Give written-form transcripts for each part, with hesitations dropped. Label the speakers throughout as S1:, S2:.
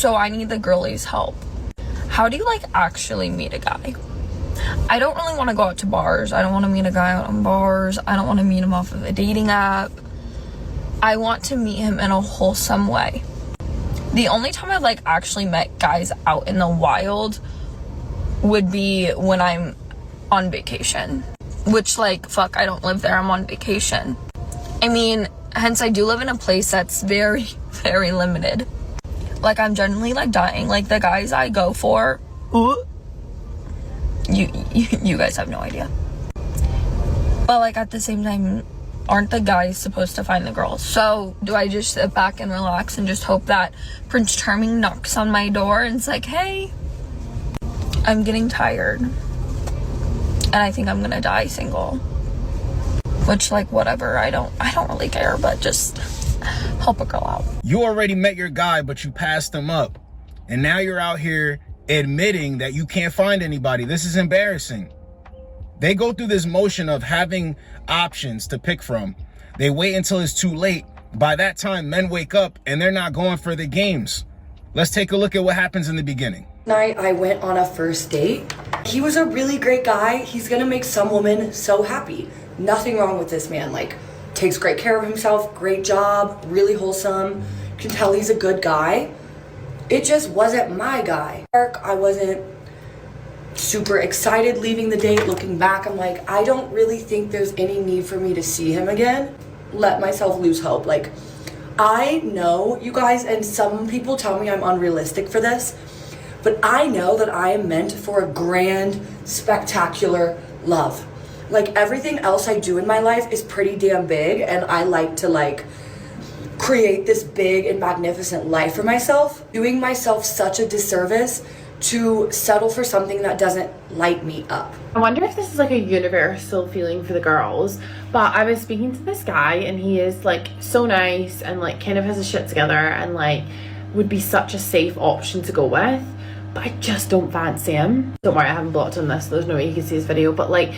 S1: So I need the girlies' help. How do you like actually meet a guy? I don't really want to go out to bars. I don't want to meet a guy out on bars. I don't want to meet him off of a dating app. I want to meet him in a wholesome way. The only time I've like actually met guys out in the wild would be when I'm on vacation. Which, like, fuck, I don't live there. I'm on vacation. I mean, hence I do live in a place that's very, very limited. Like, I'm generally like dying. Like, the guys I go for, you guys have no idea. But like at the same time, aren't the guys supposed to find the girls? So do I just sit back and relax and just hope that Prince Charming knocks on my door and it's like, hey, I'm getting tired and I think I'm gonna die single? Which, like, whatever, I don't really care, but just help a girl out.
S2: You already met your guy, but you passed him up, and now you're out here admitting that you can't find anybody. This is embarrassing. They go through this motion of having options to pick from. They wait until it's too late. By that time, men wake up and they're not going for the games. Let's take a look at what happens in the beginning.
S3: Night I went on a first date. He was a really great guy. He's gonna make some woman so happy. Nothing wrong with this man. Like, takes great care of himself, great job, really wholesome. You can tell he's a good guy. It just wasn't my guy. I wasn't super excited leaving the date. Looking back, I'm like, I don't really think there's any need for me to see him again. Let myself lose hope. Like, I know, you guys, and some people tell me I'm unrealistic for this, but I know that I am meant for a grand, spectacular love. Like, everything else I do in my life is pretty damn big, and I like to, like, create this big and magnificent life for myself. Doing myself such a disservice to settle for something that doesn't light me up.
S4: I wonder if this is like a universal feeling for the girls, but I was speaking to this guy and he is like so nice and like kind of has his shit together and like would be such a safe option to go with, but I just don't fancy him. Don't worry, I haven't blocked on this, so there's no way you can see his video, but like,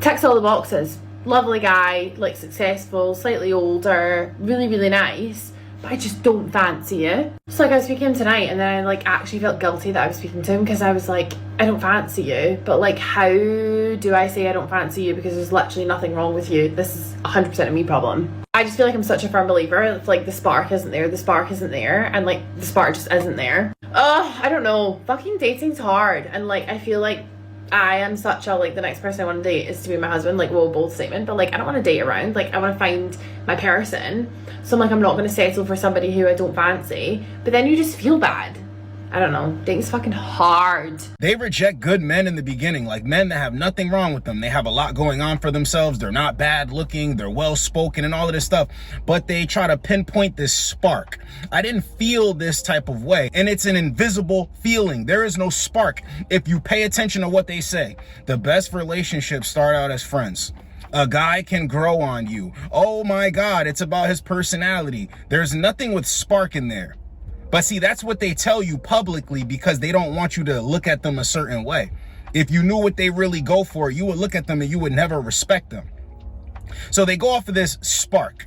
S4: ticks all the boxes. Lovely guy, like successful, slightly older, really, really nice, but I just don't fancy it. So like I was speaking to him tonight and then I like actually felt guilty that I was speaking to him because I was like, I don't fancy you, but like, how do I say I don't fancy you because there's literally nothing wrong with you? This is 100% a me problem. I just feel like I'm such a firm believer. It's like the spark isn't there, the spark isn't there, and like the spark just isn't there. I don't know, fucking dating's hard, and like I feel like I am such a, like, the next person I want to date is to be my husband, like, well, bold statement, but like I don't want to date around, like I want to find my person. So I'm like, I'm not going to settle for somebody who I don't fancy, but then you just feel bad. I don't know, dating's fucking hard.
S2: They reject good men in the beginning, like men that have nothing wrong with them. They have a lot going on for themselves. They're not bad looking. They're well spoken and all of this stuff, but they try to pinpoint this spark. I didn't feel this type of way, and it's an invisible feeling. There is no spark if you pay attention to what they say. The best relationships start out as friends. A guy can grow on you. Oh my God, it's about his personality. There's nothing with spark in there. But see, that's what they tell you publicly because they don't want you to look at them a certain way. If you knew what they really go for, you would look at them and you would never respect them. So they go off of this spark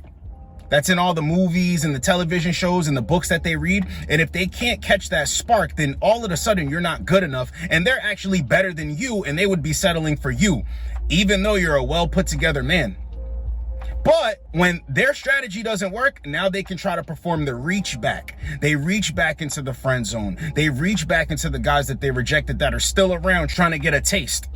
S2: that's in all the movies and the television shows and the books that they read. And if they can't catch that spark, then all of a sudden you're not good enough and they're actually better than you and they would be settling for you, even though you're a well put together man. But when their strategy doesn't work, now they can try to perform the reach back. They reach back into the friend zone. They reach back into the guys that they rejected that are still around trying to get a taste,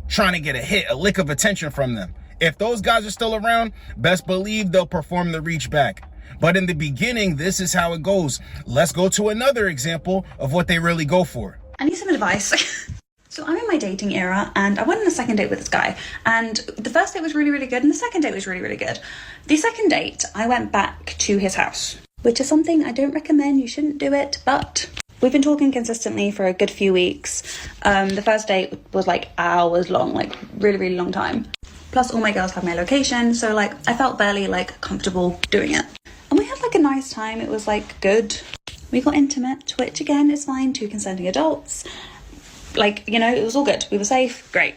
S2: trying to get a hit, a lick of attention from them. If those guys are still around, best believe they'll perform the reach back. But in the beginning, this is how it goes. Let's go to another example of what they really go for.
S5: I need some advice. So I'm in my dating era and I went on a second date with this guy, and the first date was really, really good and the second date was really, really good. The second date, I went back to his house, which is something I don't recommend. You shouldn't do it, but we've been talking consistently for a good few weeks. The first date was like hours long, like really, really long time. Plus all my girls have my location, so like I felt barely like comfortable doing it. And we had like a nice time. It was like good. We got intimate, which again is fine, two consenting adults. Like, you know, it was all good. We were safe. Great.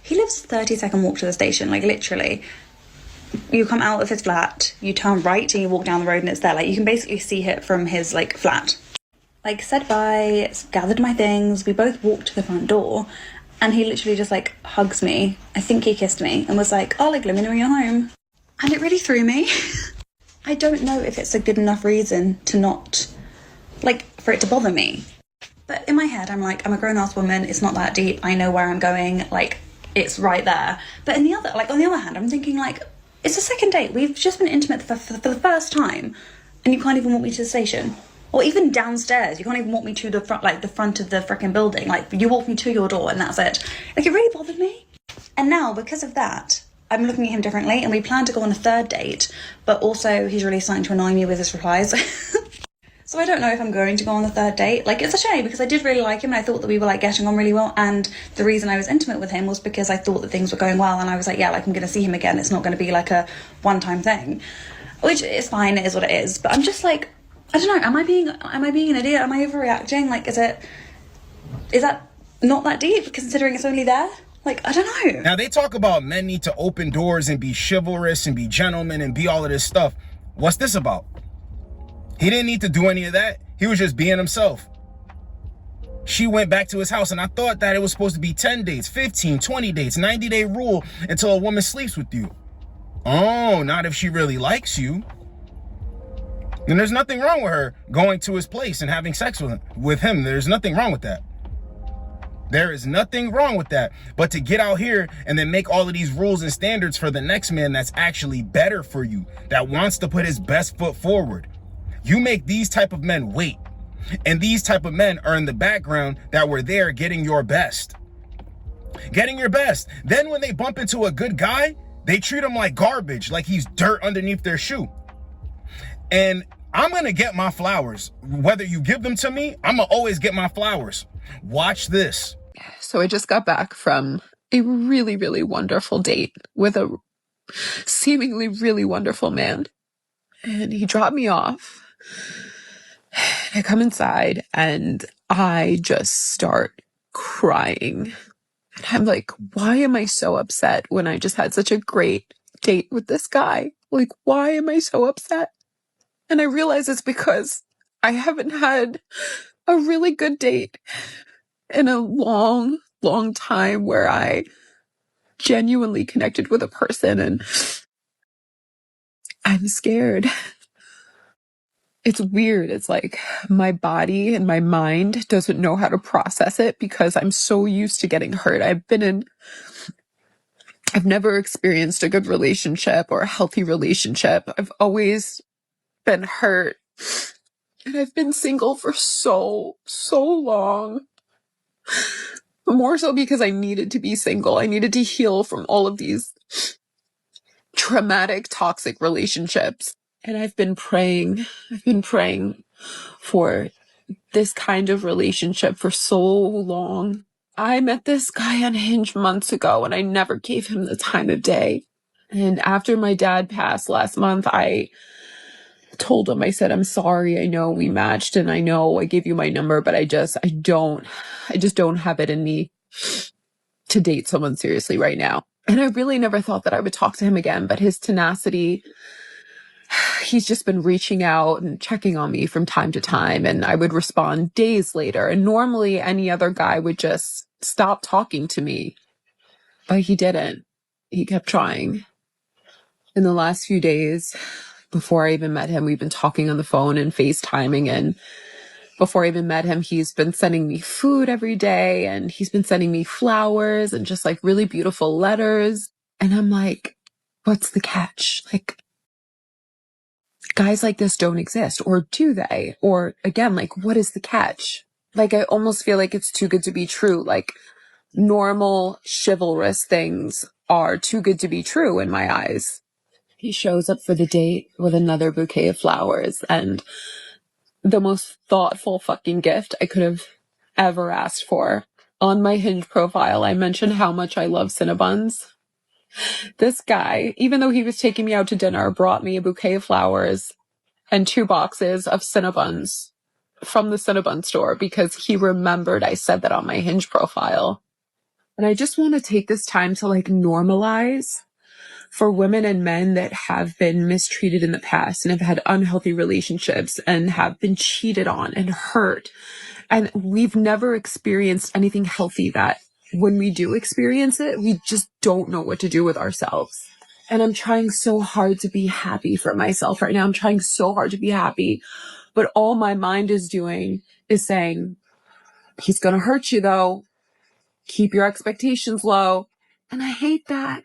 S5: He lives 30-second walk to the station. Like, literally, you come out of his flat, you turn right and you walk down the road and it's there. Like, you can basically see it from his, like, flat. like said bye, gathered my things, we both walked to the front door, and he literally just like hugs me. I think he kissed me and was like, oh, like, let me know when you're home. And it really threw me. I don't know if it's a good enough reason to not, like, for it to bother me. But in my head, I'm like, I'm a grown-ass woman, it's not that deep, I know where I'm going, like, it's right there. But on the other hand, I'm thinking, like, it's a second date, we've just been intimate for the first time, and you can't even walk me to the station. Or even downstairs, you can't even walk me to the front of the freaking building. Like, you walk me to your door and that's it. Like, it really bothered me. And now, because of that, I'm looking at him differently, and we plan to go on a third date, but also he's really starting to annoy me with his replies. So I don't know if I'm going to go on the third date. Like, it's a shame because I did really like him and I thought that we were like getting on really well, and the reason I was intimate with him was because I thought that things were going well, and I was like, yeah, like, I'm going to see him again. It's not going to be like a one-time thing, which is fine. It is what it is. But I'm just like, I don't know. Am I being an idiot? Am I overreacting? Like, is that not that deep considering it's only there? Like, I don't know.
S2: Now, they talk about men need to open doors and be chivalrous and be gentlemen and be all of this stuff. What's this about? He didn't need to do any of that. He was just being himself. She went back to his house, and I thought that it was supposed to be 10 dates, 15, 20 dates, 90-day rule until a woman sleeps with you. Oh, not if she really likes you. Then there's nothing wrong with her going to his place and having sex with him. There's nothing wrong with that. There is nothing wrong with that. But to get out here and then make all of these rules and standards for the next man that's actually better for you, that wants to put his best foot forward. You make these type of men wait. And these type of men are in the background that were there getting your best. Getting your best. Then when they bump into a good guy, they treat him like garbage, like he's dirt underneath their shoe. And I'm going to get my flowers. Whether you give them to me, I'm going to always get my flowers. Watch this.
S6: So I just got back from a really, really wonderful date with a seemingly really wonderful man. And he dropped me off. I come inside and I just start crying. And I'm like, why am I so upset when I just had such a great date with this guy? Like, why am I so upset? And I realize it's because I haven't had a really good date in a long, long time where I genuinely connected with a person, and I'm scared. It's weird. It's like my body and my mind doesn't know how to process it because I'm so used to getting hurt. I've never experienced a good relationship or a healthy relationship. I've always been hurt. And I've been single for so long. More so because I needed to be single. I needed to heal from all of these traumatic, toxic relationships. And I've been praying for this kind of relationship for so long. I met this guy on Hinge months ago and I never gave him the time of day. And after my dad passed last month, I told him, I said, I'm sorry. I know we matched and I know I gave you my number, but I just don't have it in me to date someone seriously right now. And I really never thought that I would talk to him again, but his tenacity, he's just been reaching out and checking on me from time to time, and I would respond days later. And normally any other guy would just stop talking to me, but he didn't. He kept trying. In the last few days, before I even met him, we've been talking on the phone and FaceTiming, and before I even met him, he's been sending me food every day, and he's been sending me flowers and just like really beautiful letters. And I'm like, what's the catch? Like, guys like this don't exist, or do they? Or again, like, what is the catch? Like, I almost feel like it's too good to be true. Like, normal chivalrous things are too good to be true in my eyes. He shows up for the date with another bouquet of flowers and the most thoughtful fucking gift I could have ever asked for. On my Hinge profile, I mentioned how much I love Cinnabons. This guy, even though he was taking me out to dinner, brought me a bouquet of flowers and 2 boxes of Cinnabons from the Cinnabon store because he remembered I said that on my Hinge profile. And I just want to take this time to like normalize for women and men that have been mistreated in the past and have had unhealthy relationships and have been cheated on and hurt. And we've never experienced anything healthy that when we do experience it, we just don't know what to do with ourselves. And I'm trying so hard to be happy for myself right now. I'm trying so hard to be happy. But all my mind is doing is saying, he's going to hurt you though. Keep your expectations low. And I hate that.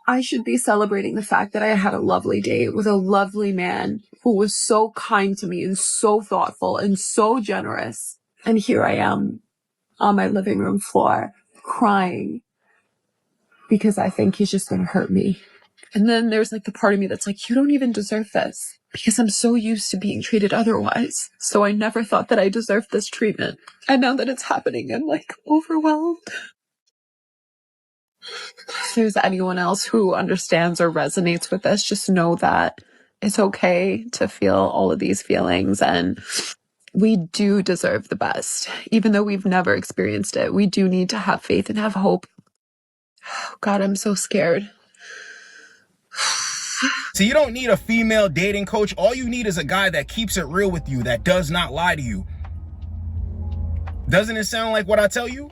S6: I should be celebrating the fact that I had a lovely date with a lovely man who was so kind to me and so thoughtful and so generous. And here I am on my living room floor crying because I think he's just going to hurt me. And then there's like the part of me that's like, you don't even deserve this, because I'm so used to being treated otherwise. So I never thought that I deserved this treatment. And now that it's happening, I'm like overwhelmed. If there's anyone else who understands or resonates with this, just know that it's okay to feel all of these feelings, and we do deserve the best. Even though we've never experienced it, we do need to have faith and have hope. Oh, God, I'm so scared.
S2: So you don't need a female dating coach. All you need is a guy that keeps it real with you, that does not lie to you. Doesn't it sound like what I tell you?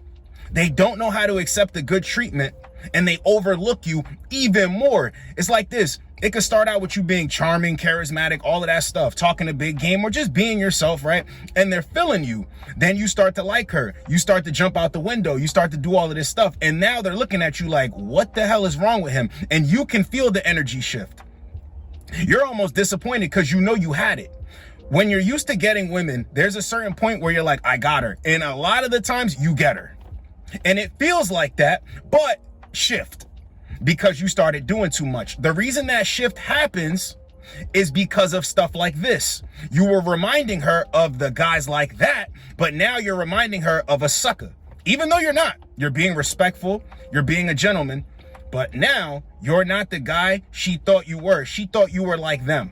S2: They don't know how to accept the good treatment, and they overlook you even more. It's like this. It could start out with you being charming, charismatic, all of that stuff, talking a big game, or just being yourself, right? And they're feeling you. Then you start to like her. You start to jump out the window. You start to do all of this stuff. And now they're looking at you like, what the hell is wrong with him? And you can feel the energy shift. You're almost disappointed because you know you had it. When you're used to getting women, there's a certain point where you're like, I got her. And a lot of the times you get her. And it feels like that, but shift, because you started doing too much. The reason that shift happens is because of stuff like this. You were reminding her of the guys like that, but now you're reminding her of a sucker. Even though you're not. You're being respectful. You're being a gentleman. But now you're not the guy she thought you were. She thought you were like them.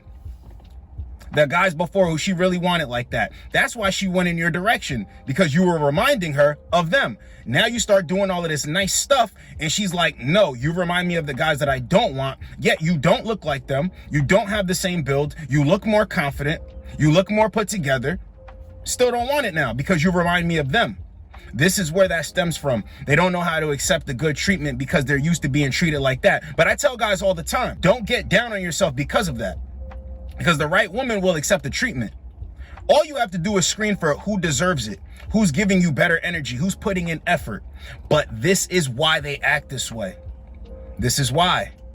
S2: The guys before who she really wanted like that. That's why she went in your direction, because you were reminding her of them. Now you start doing all of this nice stuff, and she's like, no, you remind me of the guys that I don't want, yet you don't look like them. You don't have the same build. You look more confident. You look more put together. Still don't want it now because you remind me of them. This is where that stems from. They don't know how to accept the good treatment because they're used to being treated like that. But I tell guys all the time, don't get down on yourself because of that. Because the right woman will accept the treatment. All you have to do is screen for who deserves it, who's giving you better energy, who's putting in effort. But this is why they act this way. This is why.